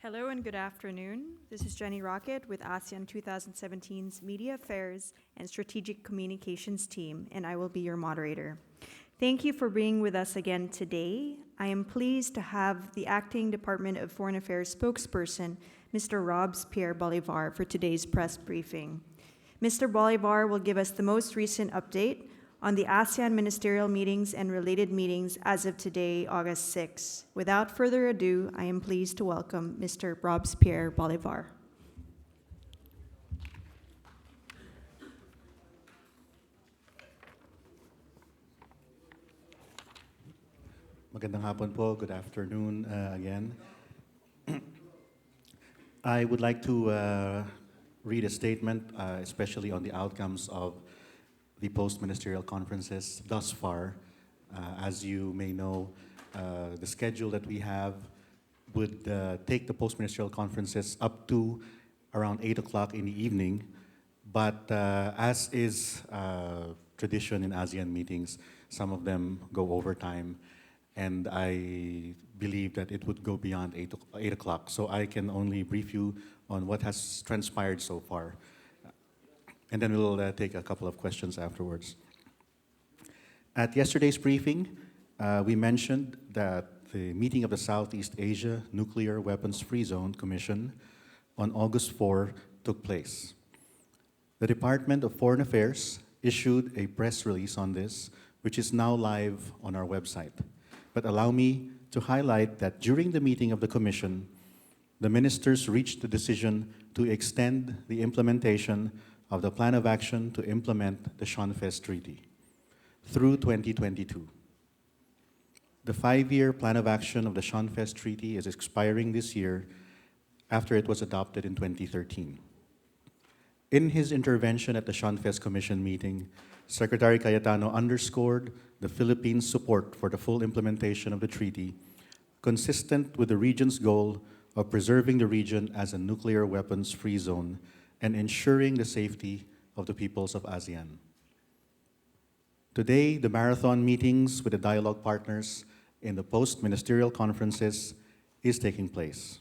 Hello and good afternoon. This is Jenny Rocket with ASEAN 2017's Media Affairs and Strategic Communications team, and I will be your moderator. Thank you for being with us again today. I am pleased to have the Acting Department of Foreign Affairs spokesperson, Mr. Robespierre Bolivar, for today's press briefing. Mr. Bolivar will give us the most recent update on the ASEAN ministerial meetings and related meetings as of today, August 6. Without further ado, I am pleased to welcome Mr. Robespierre Bolivar. Magandang hapon po. Good afternoon again. I would like to read a statement, especially on the outcomes of the post-ministerial conferences thus far. As you may know, the schedule that we have would take the post-ministerial conferences up to around 8 o'clock in the evening. But as is tradition in ASEAN meetings, some of them go overtime. And I believe that it would go beyond 8 o'clock. So I can only brief you on what has transpired so far. And then we'll take a couple of questions afterwards. At yesterday's briefing, we mentioned that the meeting of the Southeast Asia Nuclear Weapons Free Zone Commission on August 4 took place. The Department of Foreign Affairs issued a press release on this, which is now live on our website. But allow me to highlight that during the meeting of the Commission, the ministers reached the decision to extend the implementation of the Plan of Action to implement the Schonfest Treaty through 2022. The 5-year Plan of Action of the Schonfest Treaty is expiring this year after it was adopted in 2013. In his intervention at the Schonfest Commission meeting, Secretary Cayetano underscored the Philippines' support for the full implementation of the treaty, consistent with the region's goal of preserving the region as a nuclear weapons-free zone and ensuring the safety of the peoples of ASEAN. Today, the marathon meetings with the dialogue partners in the post-ministerial conferences is taking place.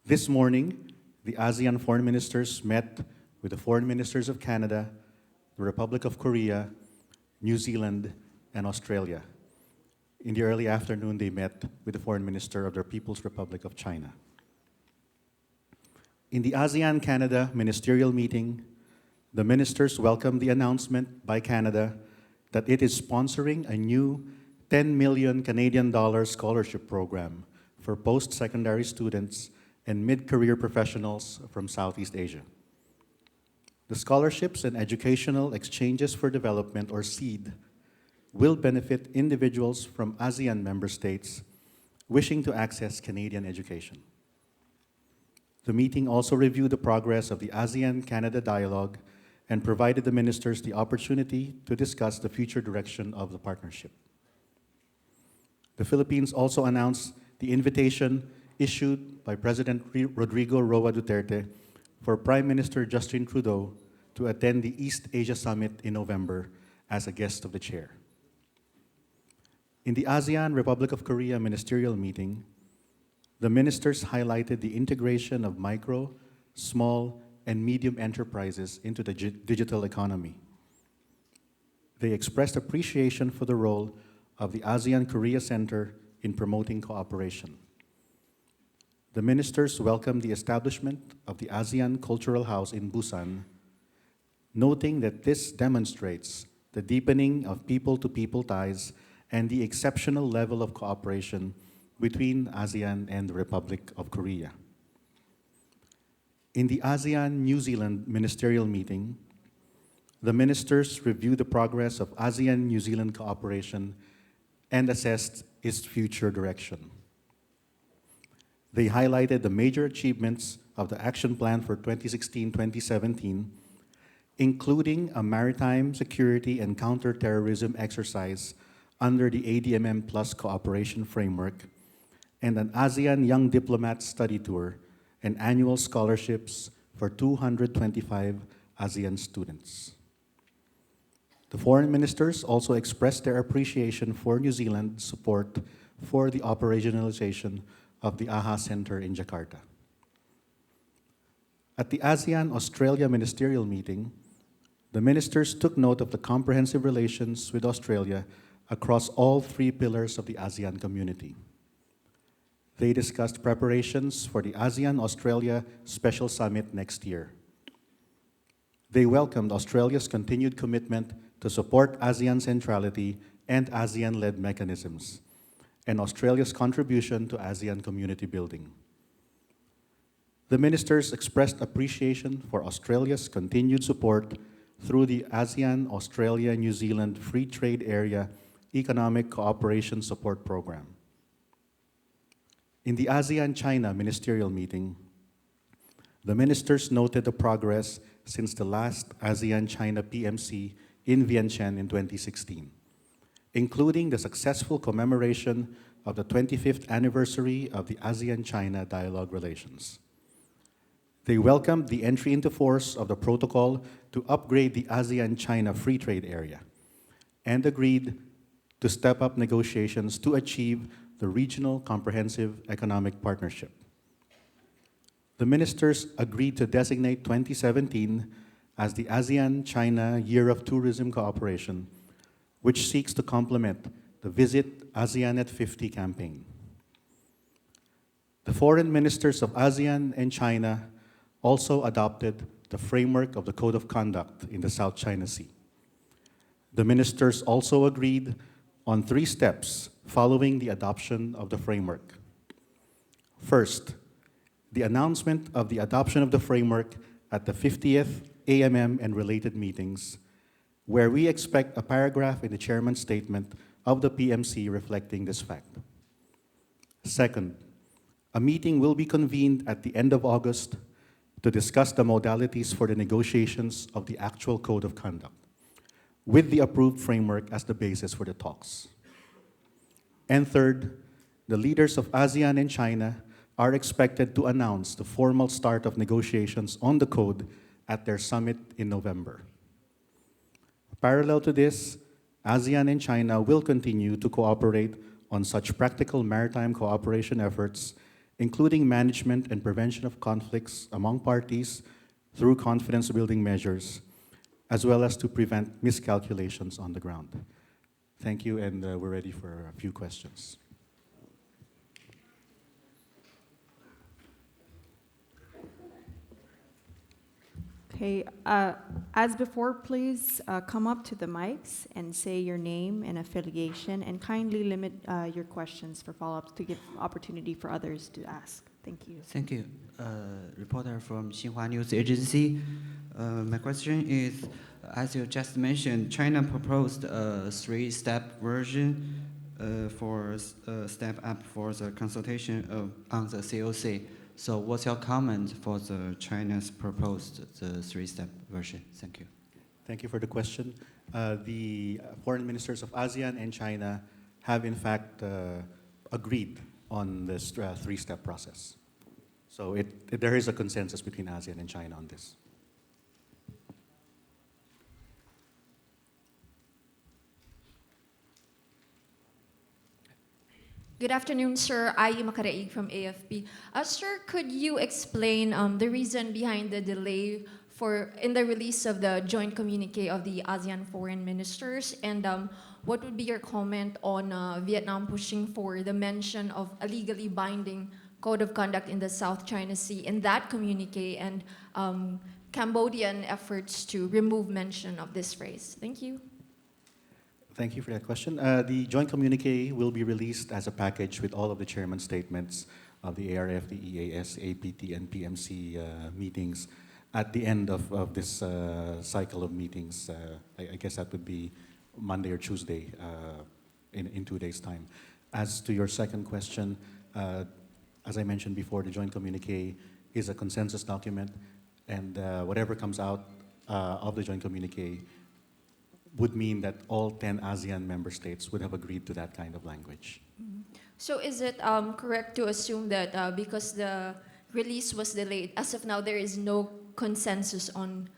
This morning, the ASEAN foreign ministers met with the foreign ministers of Canada, the Republic of Korea, New Zealand, and Australia. In the early afternoon, they met with the foreign minister of the People's Republic of China. In the ASEAN-Canada ministerial meeting, the ministers welcomed the announcement by Canada that it is sponsoring a new 10 million Canadian dollars scholarship program for post-secondary students and mid-career professionals from Southeast Asia. The scholarships and educational exchanges for development, or SEED, will benefit individuals from ASEAN member states wishing to access Canadian education. The meeting also reviewed the progress of the ASEAN-Canada dialogue and provided the ministers the opportunity to discuss the future direction of the partnership. The Philippines also announced the invitation issued by President Rodrigo Roa Duterte for Prime Minister Justin Trudeau to attend the East Asia Summit in November as a guest of the chair. In the ASEAN Republic of Korea ministerial meeting, the ministers highlighted the integration of micro, small, and medium enterprises into the digital economy. They expressed appreciation for the role of the ASEAN Korea Center in promoting cooperation. The ministers welcomed the establishment of the ASEAN Cultural House in Busan, noting that this demonstrates the deepening of people-to-people ties and the exceptional level of cooperation between ASEAN and the Republic of Korea. In the ASEAN-New Zealand ministerial meeting, the ministers reviewed the progress of ASEAN-New Zealand cooperation and assessed its future direction. They highlighted the major achievements of the action plan for 2016-2017, including a maritime security and counterterrorism exercise under the ADMM Plus cooperation framework, and an ASEAN Young Diplomat Study Tour and annual scholarships for 225 ASEAN students. The foreign ministers also expressed their appreciation for New Zealand's support for the operationalization of the AHA Center in Jakarta. At the ASEAN-Australia Ministerial Meeting, the ministers took note of the comprehensive relations with Australia across all three pillars of the ASEAN community. They discussed preparations for the ASEAN-Australia Special Summit next year. They welcomed Australia's continued commitment to support ASEAN centrality and ASEAN-led mechanisms, and Australia's contribution to ASEAN community building. The ministers expressed appreciation for Australia's continued support through the ASEAN Australia-New Zealand Free Trade Area Economic Cooperation Support Program. In the ASEAN-China Ministerial Meeting, the ministers noted the progress since the last ASEAN-China PMC in Vientiane in 2016, including the successful commemoration of the 25th anniversary of the ASEAN-China dialogue relations. They welcomed the entry into force of the protocol to upgrade the ASEAN-China Free Trade Area and agreed to step up negotiations to achieve the Regional Comprehensive Economic Partnership. The ministers agreed to designate 2017 as the ASEAN-China Year of Tourism Cooperation, which seeks to complement the Visit ASEAN at 50 campaign. The foreign ministers of ASEAN and China also adopted the framework of the Code of Conduct in the South China Sea. The ministers also agreed on 3 steps following the adoption of the framework. First, the announcement of the adoption of the framework at the 50th AMM and related meetings, where we expect a paragraph in the chairman's statement of the PMC reflecting this fact. Second, a meeting will be convened at the end of August to discuss the modalities for the negotiations of the actual Code of Conduct, with the approved framework as the basis for the talks. And third, the leaders of ASEAN and China are expected to announce the formal start of negotiations on the code at their summit in November. Parallel to this, ASEAN and China will continue to cooperate on such practical maritime cooperation efforts, including management and prevention of conflicts among parties through confidence-building measures, as well as to prevent miscalculations on the ground. Thank you, and we're ready for a few questions. Okay, as before, please come up to the mics and say your name and affiliation, and kindly limit your questions for follow-ups to give opportunity for others to ask. Thank you. Thank you. Reporter from Xinhua News Agency. My question is, as you just mentioned, China proposed a 3-step version for step up for the consultation on the COC. So what's your comment for the China's proposed the 3-step version? Thank you. Thank you for the question. The foreign ministers of ASEAN and China have in fact agreed on this 3-step process. So there is a consensus between ASEAN and China on this. Good afternoon, sir. Ai Makaraig from AFP. Sir, could you explain the reason behind the delay in the release of the joint communique of the ASEAN foreign ministers? And what would be your comment on Vietnam pushing for the mention of a legally binding code of conduct in the South China Sea in that communique, and Cambodian efforts to remove mention of this phrase? Thank you. Thank you for that question. The joint communique will be released as a package with all of the chairman's statements of the ARF, the EAS, APT, and PMC meetings at the end of this cycle of meetings. I guess that would be Monday or Tuesday in 2 days' time. As to your second question, as I mentioned before, the joint communique is a consensus document, and whatever comes out of the joint communique would mean that all 10 ASEAN member states would have agreed to that kind of language. So is it correct to assume that because the release was delayed, as of now there is no consensus on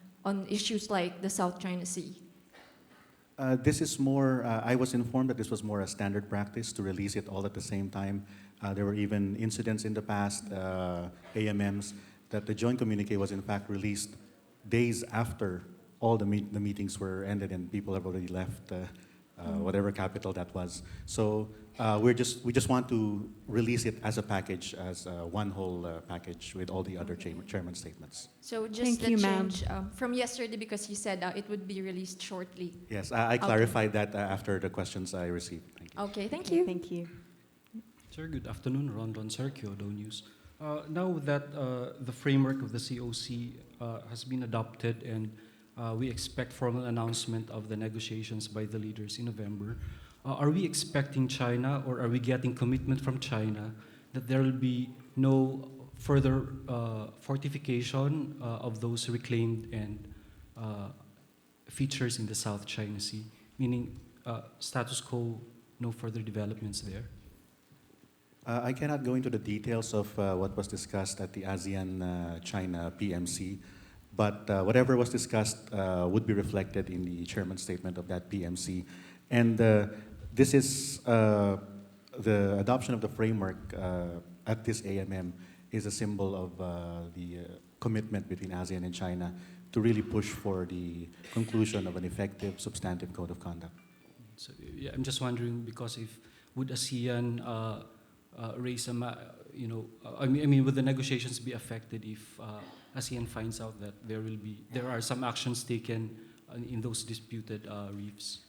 issues like the South China Sea? This is more, I was informed that this was more a standard practice to release it all at the same time. There were even incidents in the past, AMMs, that the joint communique was in fact released days after all the meetings were ended and people have already left whatever capital that was. So we just want to release it as a package, as one whole package with all the other chairman statements. So just Thank the you, ma'am. change from yesterday, because you said it would be released shortly. Yes, I clarified that after the questions I received. Thank you. Okay, thank Okay, you. thank you. Sir, good afternoon. Rondon Sir, Kyodo News. Now that the framework of the COC has been adopted and we expect formal announcement of the negotiations by the leaders in November, are we expecting China, or are we getting commitment from China that there will be no further fortification of those reclaimed and features in the South China Sea, meaning status quo, no further developments there? I cannot go into the details of what was discussed at the ASEAN-China PMC, but whatever was discussed would be reflected in the chairman's statement of that PMC. And this is the adoption of the framework at this AMM is a symbol of the commitment between ASEAN and China to really push for the conclusion of an effective, substantive code of conduct. So, yeah, I'm just wondering, because if would ASEAN raise a, I mean, would the negotiations be affected if ASEAN finds out that there are some actions taken in those disputed reefs?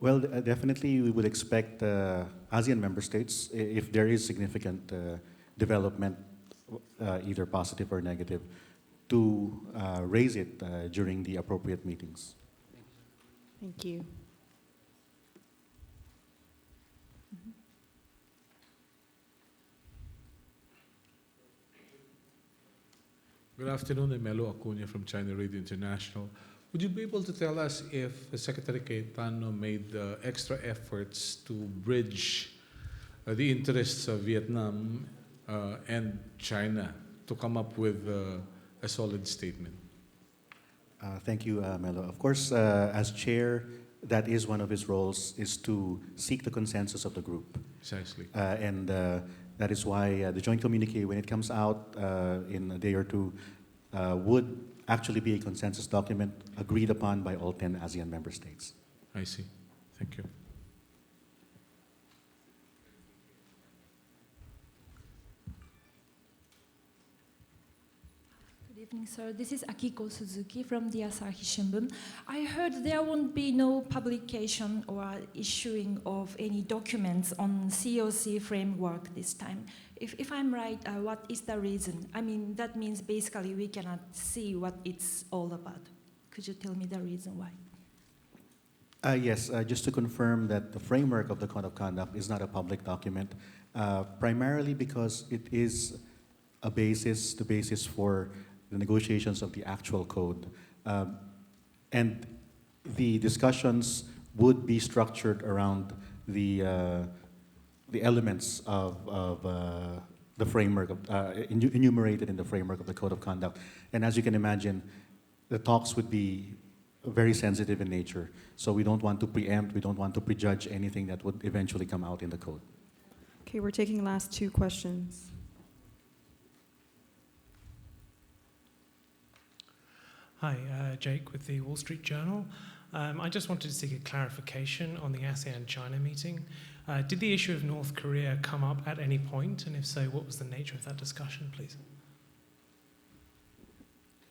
Well, definitely we would expect ASEAN member states, if there is significant development, either positive or negative, to raise it during the appropriate meetings. Thank you. Good afternoon, I'm Melo Acuna from China Radio International. Would you be able to tell us if Secretary Cayetano made extra efforts to bridge the interests of Vietnam and China to come up with a solid statement? Thank you, Melo. Of course, as chair, that is one of his roles, is to seek the consensus of the group. Precisely. And that is why the joint communique, when it comes out in a day or two, would actually be a consensus document agreed upon by all 10 ASEAN member states. I see. Thank you. Good evening, sir. This is Akiko Suzuki from the Asahi Shimbun. I heard there won't be no publication or issuing of any documents on COC framework this time. If I'm right, what is the reason? I mean, that means basically we cannot see what it's all about. Could you tell me the reason why? Yes, just to confirm that the framework of the Code of Conduct is not a public document, primarily because it is the basis for the negotiations of the actual code. And the discussions would be structured around the elements of the framework, enumerated in the framework of the Code of Conduct. And as you can imagine, the talks would be very sensitive in nature. So we don't want to preempt, we don't want to prejudge anything that would eventually come out in the code. Okay, we're taking last two questions. Hi, Jake with the Wall Street Journal. I just wanted to seek a clarification on the ASEAN-China meeting. Did the issue of North Korea come up at any point? And if so, what was the nature of that discussion, please?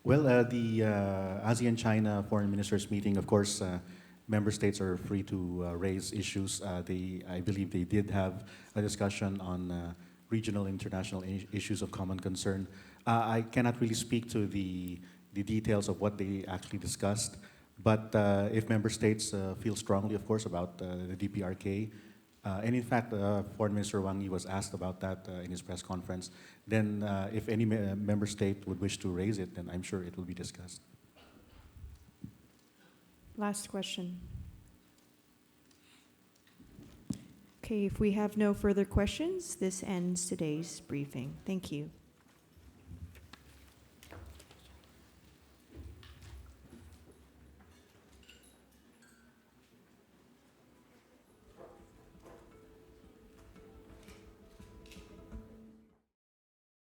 Well, the ASEAN-China Foreign Ministers meeting, of course, member states are free to raise issues. I believe they did have a discussion on regional international issues of common concern. I cannot really speak to the details of what they actually discussed, but if member states feel strongly, of course, about the DPRK, and in fact, Foreign Minister Wang Yi was asked about that in his press conference, then if any member state would wish to raise it, then I'm sure it will be discussed. Last question. Okay, if we have no further questions, this ends today's briefing. Thank you.